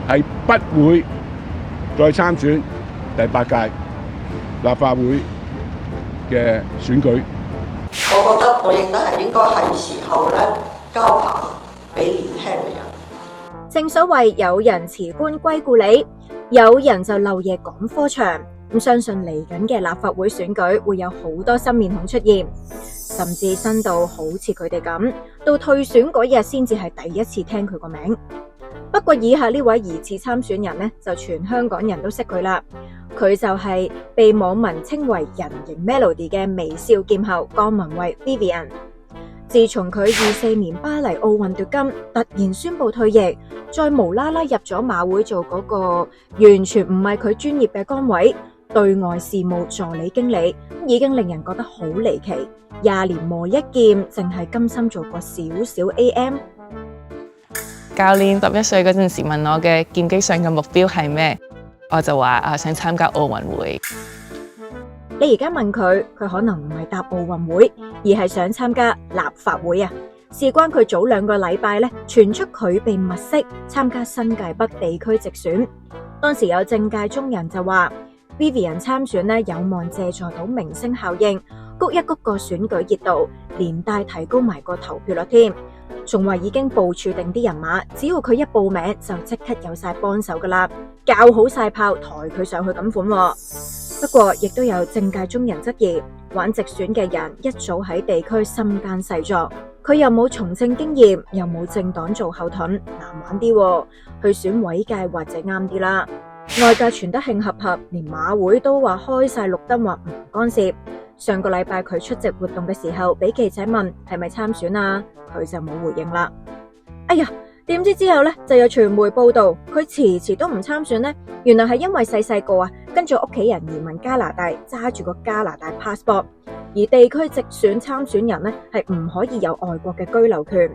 係不會再參選第8屆立法會嘅選舉。我覺得我認得係應該係時候咧交棒俾年輕嘅人。正所謂有人辭官歸故里，有人就漏夜趕科場。咁相信嚟緊嘅立法會選舉會有好多新面孔出現，甚至新到好似佢哋咁，到退選嗰日先至係第一次聽佢個名。不過以下呢位疑似參選人呢，就全香港人都識佢啦。佢就係被網民稱為人形 Melody 嘅微笑劍后江旻憓 Vivian。自從佢24年巴黎奧運奪金，突然宣布退役，再無啦啦入咗馬會做嗰個完全唔係佢專業嘅崗位，對外事務助理經理，已經令人覺得好離奇。20年磨一劍，淨係甘心做個小小 AM。教練11歲嗰陣時問我嘅劍擊上嘅目標係咩，我就話想參加奧運會。你而家問佢，佢可能唔係答奧運會，而係想參加立法會啊！事關佢早2個禮拜咧，傳出佢被物色參加新界北地區直選。當時有政界中人就話 Vivian 參選咧有望借助到明星效應，谷一谷個選舉熱度，連帶提高埋個投票率添。仲話已經部署定啲人馬，只要佢一報名就即刻有晒幫手噶啦，校好晒炮抬佢上去咁款。不過亦都有政界中人質疑，玩直選嘅人一早喺地區深耕細作，佢又冇從政經驗，又冇政黨做後盾，難玩啲。去選委界或者啱啲啦。外界傳得興合合，連馬會都話開晒綠燈，話唔干涉。上個禮拜佢出席活動嘅時候，俾記者問係咪參選啊，佢就冇回應啦。哎呀，點知之後呢，就有傳媒報道佢遲都唔參選呢，原來係因為細個啊，跟住屋企人移民加拿大，揸住個加拿大 passport， 而地區直選參選人呢係唔可以有外國嘅居留權，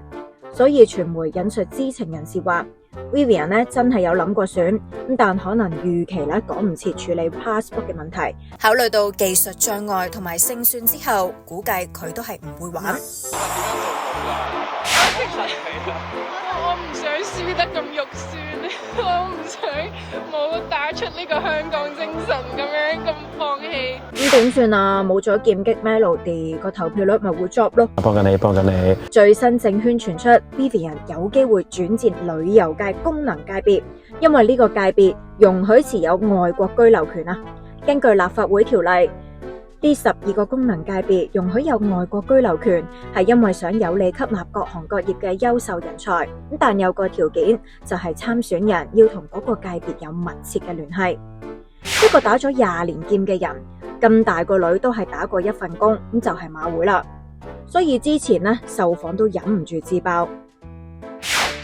所以傳媒引述知情人士話 Vivian 呢真係有諗過選，但可能預期咧趕唔切處理 passport 嘅問題，考慮到技術障礙同埋勝算之後，估計佢都係唔會玩。我唔想輸得咁肉酸，我唔想冇打出呢個香港精神咁放棄。咁點算啊？冇咗劍擊 Melody，個投票率咪會 drop 咯。幫緊你。最新政圈傳出 Vivian 有機會轉戰旅遊界功能界別，因為呢個界別容許持有外國居留權啊。根據立法會條例，呢12個功能界別容許有外國居留權，係因為想有利吸納各行各業嘅優秀人才。但有個條件，就係參選人要同嗰個界別有密切嘅聯繫。一個打咗20年劍嘅人，咁大個女都係打過一份工，咁就係馬會啦。所以之前呢，受訪都忍唔住自爆，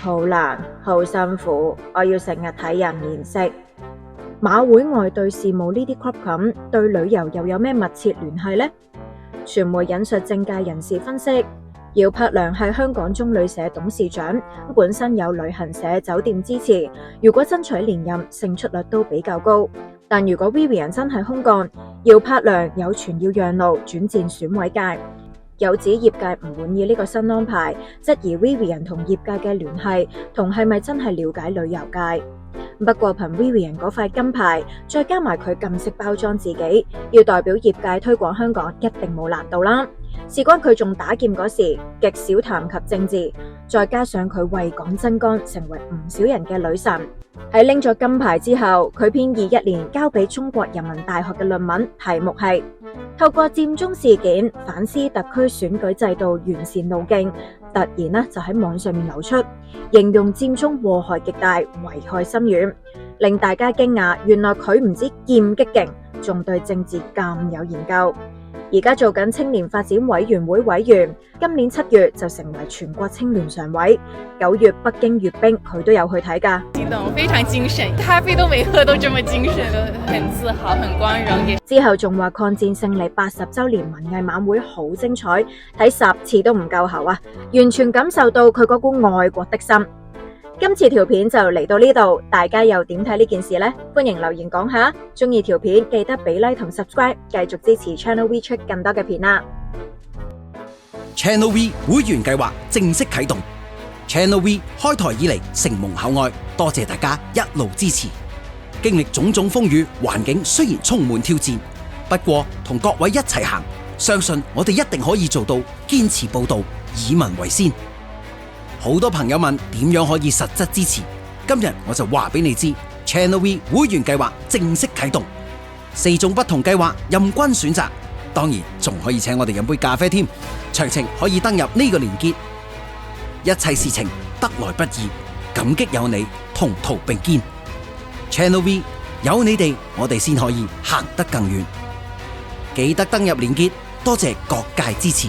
好難，好辛苦，我要成日睇人面色。馬會外隊事務呢啲 club 咁，對旅遊又有咩密切聯繫呢？傳媒引述政界人士分析，姚柏良係香港中旅社董事長，本身有旅行社酒店支持，如果爭取連任，勝出率都比較高。但如果 Vivian 真係空降，姚柏良有傳要讓路轉戰選委界。有指業界唔滿意呢個新安排，質疑 Vivian 同業界嘅聯繫同係咪真係了解旅遊界。不過憑 Vivian 嗰塊金牌，再加埋佢咁識包裝自己，要代表業界推廣香港一定冇難度啦。事關佢仲打劍嗰時極少談及政治，再加上佢為港增光，成為唔少人嘅女神。喺拎咗金牌之後，佢編21年交俾中國人民大學嘅論文，題目係透過佔中事件反思特區選舉制度完善路徑，突然呢就喺網上面流出，形容佔中禍害極大，危害深遠，令大家驚訝，原來佢唔止劍擊勁，仲對政治咁有研究。而家做緊青年發展委員會委員，今年7月就成為全國青聯常委，9月北京閱兵佢都有去睇㗎。激動，非常精神，咖啡都未喝都這麼精神，很自豪，很光榮。之後仲話抗戰勝利80週年文藝晚會好精彩，睇10次都唔夠喉啊！完全感受到佢嗰股愛國的心。今次條片就嚟到呢度，大家又點睇呢件事呢？歡迎留言講下，鍾意條片記得俾 like 同 subscribe， 繼續支持 Channel V 出更多嘅片啦。Channel V 會員計劃正式啟動， Channel V 開台以嚟承蒙厚愛，多謝大家一路支持。經歷種種風雨，環境雖然充滿挑戰，不過同各位一齊行，相信我哋一定可以做到堅持報道，以民為先。好多朋友問點樣可以實質支持，今日我就話俾你知 ，Channel V 會員計劃正式啟動，4種不同計劃任君選擇，當然仲可以請我哋飲杯咖啡添。詳情可以登入呢個連結。一切事情得來不易，感激有你同途並肩。Channel V 有你哋，我哋先可以行得更遠。記得登入連結，多謝各界支持。